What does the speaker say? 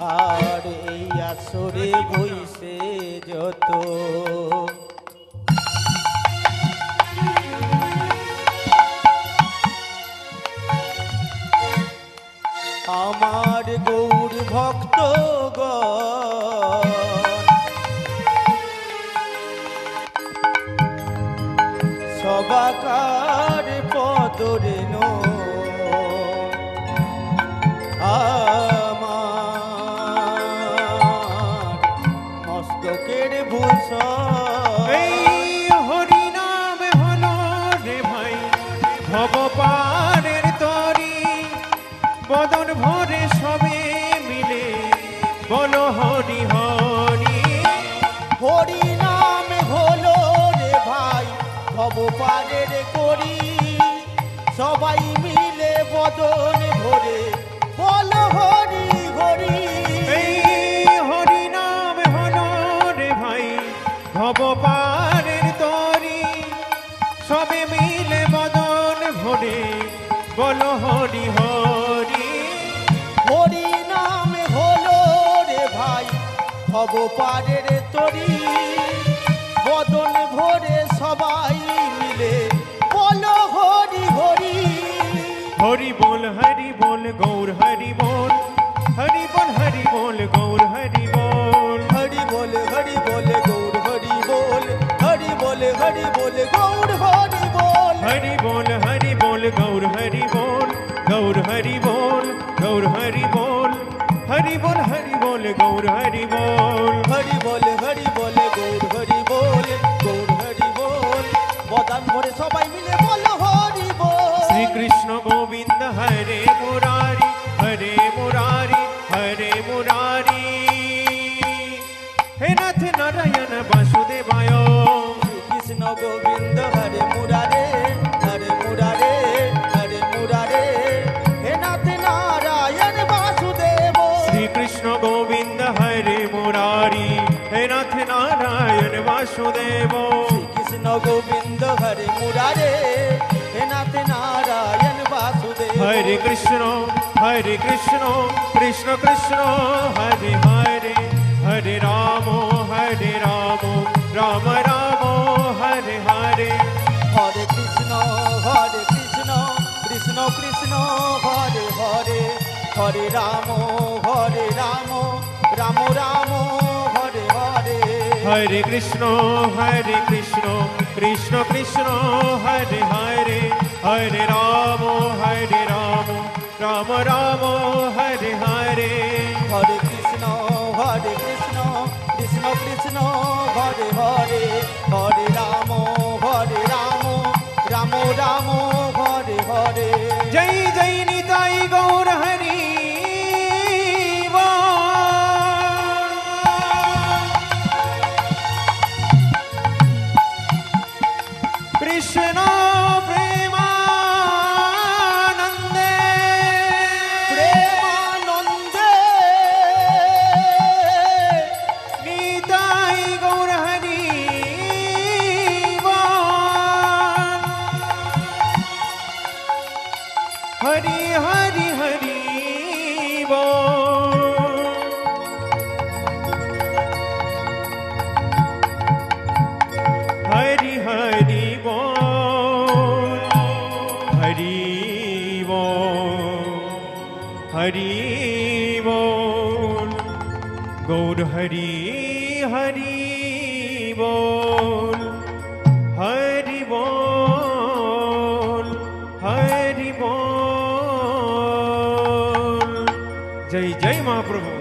আর এই আসরে বইছে যত আমার গৌর ভক্তগণ সবাকার পদরেন আমার মস্তকের ভূষণ এই হরি নাম হলো রে ভাই ভবপারের তরি বদন ভরে সবে মিলে বলো হরি হরি হরি নাম হলো রে ভাই ভবপারের করি সবাই মিলে বদন ভরে বলো হরি হরি এই হরি নাম হলো রে ভাই ভবপারের তরি সবে মিলে বদন ভরে বলো হরি হরি হরি নাম হলো রে ভাই ভবপারের তরি বদন ভরে সবাই মিলে বলো হরি হরি হরি বল গৌর হরি বল হরি বল গৌর হরি বল হরি বল গৌর হরি বল হরি বল গৌর হরি বল হরি বল গৌর হরি বল গৌর হরি বল গৌর হরি বল হরি বল গৌর হরি বল হরি বল গৌর হরি বল গৌর হরি বল বদন ভরে সবাই মিলে বলো হরি বল শ্রীকৃষ্ণ গোবিন্দ হরে মুরারি হরে মুরারি হরে মুরারি হে নাথ নারায়ণ বাসুদেবায় কৃষ্ণ গোবিন্দ হরে মুরারে হরে মুরারে হরে মুরারে হে নাথ নারায়ণ বাসুদেব শ্রীকৃষ্ণ গোবিন্দ হরে মুরারি হে নাথ নারায়ণ বাসুদেব কৃষ্ণ গোবিন্দ হরে মুরারে হে নাথ নারায়ণ বাসুদেব হরে কৃষ্ণ কৃষ্ণ কৃষ্ণ হরে হরে হরে রাম রাম রাম হরে হরে হরে কৃষ্ণ কৃষ্ণ কৃষ্ণ হরে হরে হরে রাম রাম রাম হরে হরে হরে কৃষ্ণ কৃষ্ণ কৃষ্ণ হরে হরে হরে রাম রাম রাম হরে হরে হরে কৃষ্ণ কৃষ্ণ কৃষ্ণ হরে হরে হরে রাম রাম রাম হরে হরে জয় জয় নিতাই গৌর হরি কৃষ্ণ প্রেমানন্দে প্রেমানন্দে নিতাই গৌর হরি হরি হরি হরি হরি হরি হরি হরি গৌর হরি হরি বল হরি বল জয় জয় মহাপ্রভু।